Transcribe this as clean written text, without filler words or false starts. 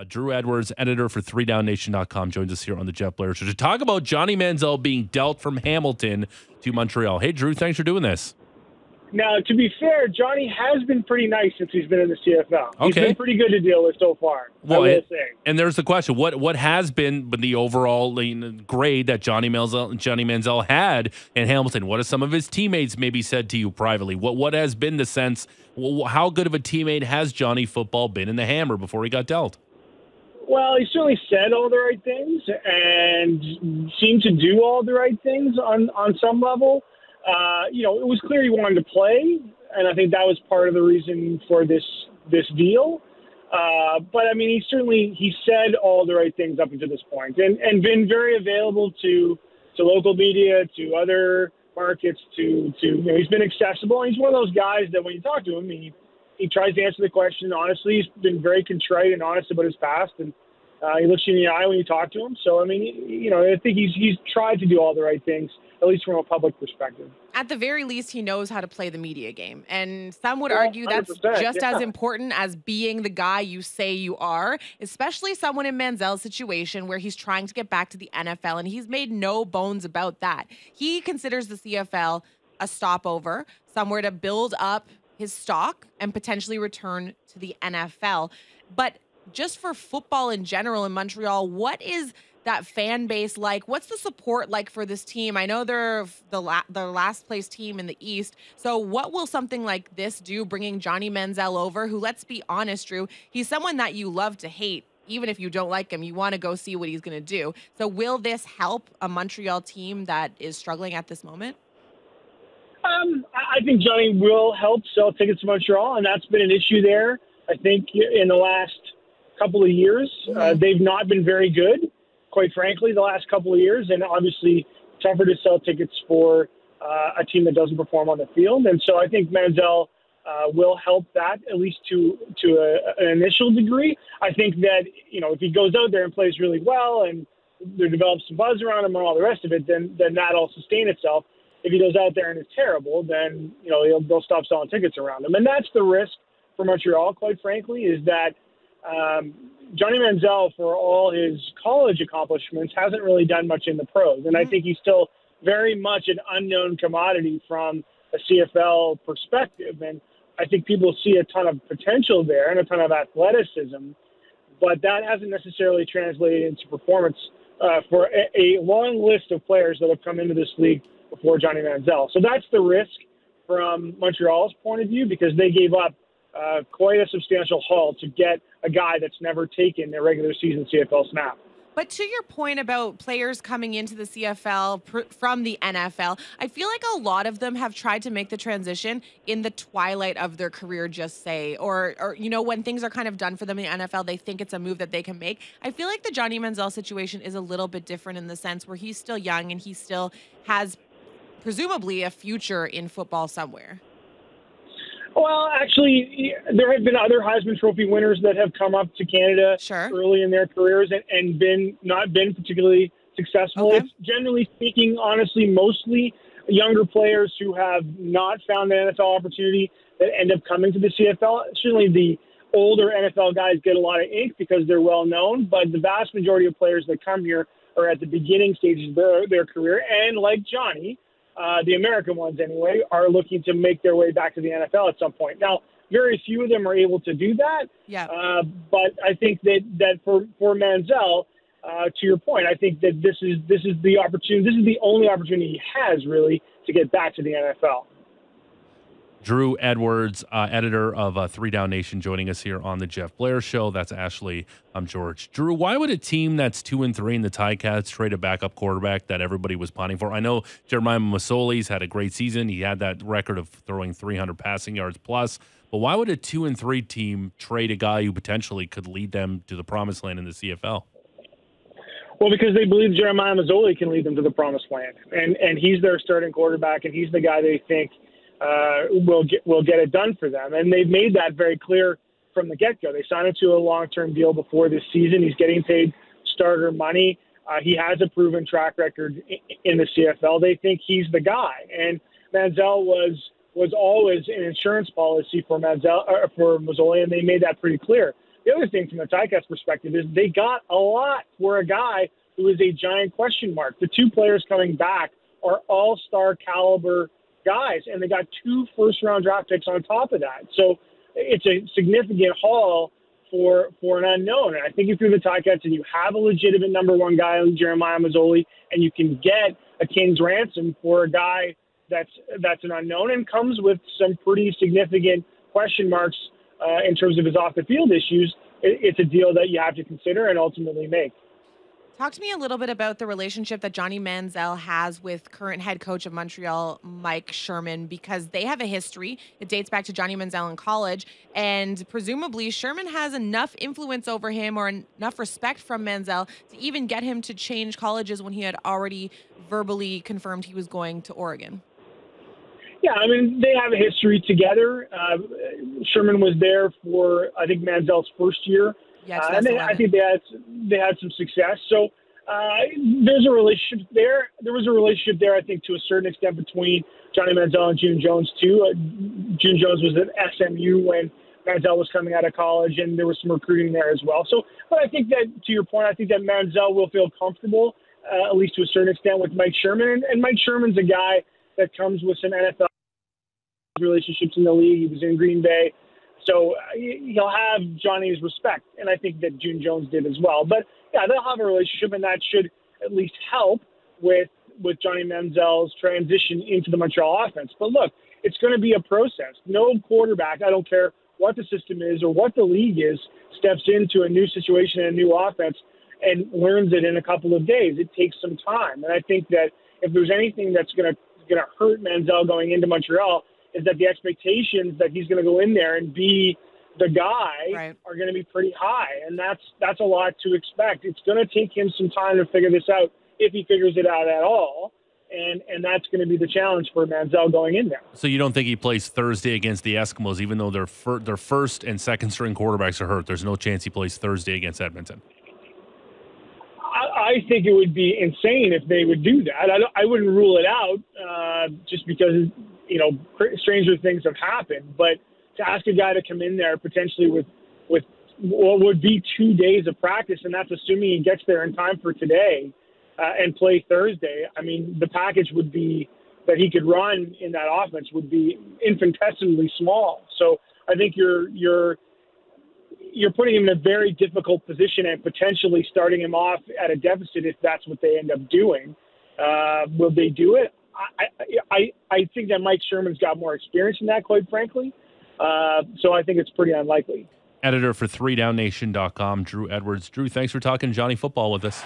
Drew Edwards, editor for 3downnation.com, joins us here on the Jeff Blair Show to talk about Johnny Manziel being dealt from Hamilton to Montreal. Hey, Drew, thanks for doing this. Now, to be fair, Johnny has been pretty nice since he's been in the CFL. Okay. He's been pretty good to deal with so far, I will say. And there's the question, what has been the overall grade that Johnny Manziel had in Hamilton? What have some of his teammates maybe said to you privately? What has been the sense, how good of a teammate has Johnny Football been in the Hammer before he got dealt? Well, he certainly said all the right things and seemed to do all the right things on some level. It was clear he wanted to play, and I think that was part of the reason for this deal. But I mean, he said all the right things up until this point, and been very available to local media, to other markets, he's been accessible. And he's one of those guys that when you talk to him, he tries to answer the question honestly. He's been very contrite and honest about his past, and he looks you in the eye when you talk to him. So I mean, I think he's tried to do all the right things, at least from a public perspective. At the very least, he knows how to play the media game. And some would argue that's just as important as being the guy you say you are, especially someone in Manziel's situation where he's trying to get back to the NFL, and he's made no bones about that. He considers the CFL a stopover, somewhere to build up his stock and potentially return to the NFL. But just for football in general in Montreal, what is that fan base like? What's the support like for this team? I know they're the last place team in the East. So what will something like this do, bringing Johnny Manziel over, who, let's be honest, Drew, he's someone that you love to hate. Even if you don't like him, you want to go see what he's going to do. So will this help a Montreal team that is struggling at this moment? I think Johnny will help sell tickets to Montreal, and that's been an issue there. I think in the last couple of years, they've not been very good, quite frankly, the last couple of years, and obviously tougher to sell tickets for a team that doesn't perform on the field. And so I think Manziel will help that, at least to an initial degree. I think that, if he goes out there and plays really well and there develops some buzz around him and all the rest of it, then that'll sustain itself. If he goes out there and is terrible, then, they'll stop selling tickets around him. And that's the risk for Montreal, quite frankly, is that Johnny Manziel, for all his college accomplishments, hasn't really done much in the pros. And I think he's still very much an unknown commodity from a CFL perspective. And I think people see a ton of potential there and a ton of athleticism, but that hasn't necessarily translated into performance for a long list of players that have come into this league before Johnny Manziel. So that's the risk from Montreal's point of view, because they gave up quite a substantial haul to get a guy that's never taken a regular season CFL snap. But to your point about players coming into the CFL from the NFL, I feel like a lot of them have tried to make the transition in the twilight of their career, just say, or when things are kind of done for them in the NFL, they think it's a move that they can make. I feel like the Johnny Manziel situation is a little bit different in the sense where he's still young and he still has presumably a future in football somewhere. Well, actually, there have been other Heisman Trophy winners that have come up to Canada early in their careers and not been particularly successful. Okay. It's generally speaking, honestly, mostly younger players who have not found the NFL opportunity that end up coming to the CFL. Certainly the older NFL guys get a lot of ink because they're well known, but the vast majority of players that come here are at the beginning stages of their career, and like Johnny, the American ones anyway, are looking to make their way back to the NFL at some point. Now, very few of them are able to do that. Yeah. But I think that for Manziel, to your point, I think that this is the opportunity. This is the only opportunity he has really to get back to the NFL. Drew Edwards, editor of 3 Down Nation, joining us here on the Jeff Blair Show. That's Ashley. I'm George. Drew, why would a team that's 2-3 in the Ticats trade a backup quarterback that everybody was punting for? I know Jeremiah Masoli's had a great season. He had that record of throwing 300 passing yards plus. But why would a 2-3 team trade a guy who potentially could lead them to the promised land in the CFL? Well, because they believe Jeremiah Masoli can lead them to the promised land, and he's their starting quarterback, and he's the guy they think will get it done for them. And they've made that very clear from the get-go. They signed him to a long-term deal before this season. He's getting paid starter money. He has a proven track record in the CFL. They think he's the guy. And Manziel was always an insurance policy for Masoli, and they made that pretty clear. the other thing from the Ticats perspective is they got a lot for a guy who is a giant question mark. The two players coming back are all-star caliber guys, and they got 2 first-round draft picks on top of that. So it's a significant haul for an unknown. And I think if you're the Ticats and you have a legitimate number 1 guy, Jeremiah Masoli, and you can get a king's ransom for a guy that's an unknown and comes with some pretty significant question marks in terms of his off-the-field issues, it's a deal that you have to consider and ultimately make. Talk to me a little bit about the relationship that Johnny Manziel has with current head coach of Montreal, Mike Sherman, because they have a history. It dates back to Johnny Manziel in college, and presumably Sherman has enough influence over him or enough respect from Manziel to even get him to change colleges when he had already verbally confirmed he was going to Oregon. Yeah, I mean, they have a history together. Sherman was there for, I think, Manziel's first year. Yeah, and I think they had some success. So there's a relationship there. There was a relationship there, I think, to a certain extent between Johnny Manziel and June Jones, too. June Jones was at SMU when Manziel was coming out of college, and there was some recruiting there as well. So, but I think that, to your point, I think that Manziel will feel comfortable, at least to a certain extent, with Mike Sherman. And Mike Sherman's a guy that comes with some NFL relationships in the league. He was in Green Bay. So he'll have Johnny's respect, and I think that June Jones did as well. But, yeah, they'll have a relationship, and that should at least help with Johnny Manziel's transition into the Montreal offense. But, look, it's going to be a process. No quarterback, I don't care what the system is or what the league is, steps into a new situation and a new offense and learns it in a couple of days. It takes some time. And I think that if there's anything that's going to hurt Manziel going into Montreal, is that the expectations that he's going to go in there and be the guy are going to be pretty high. And that's a lot to expect. It's going to take him some time to figure this out, if he figures it out at all. And that's going to be the challenge for Manziel going in there. So you don't think he plays Thursday against the Eskimos, even though their first and second string quarterbacks are hurt? There's no chance he plays Thursday against Edmonton. I think it would be insane if they would do that. I wouldn't rule it out just because, stranger things have happened. But to ask a guy to come in there potentially with what would be 2 days of practice, and that's assuming he gets there in time for today and play Thursday, I mean, the package would be that he could run in that offense would be infinitesimally small. So I think you're putting him in a very difficult position and potentially starting him off at a deficit if that's what they end up doing. Will they do it? I think that Mike Sherman's got more experience in that, quite frankly. So I think it's pretty unlikely. Editor for 3downnation.com, Drew Edwards. Drew, thanks for talking Johnny football with us.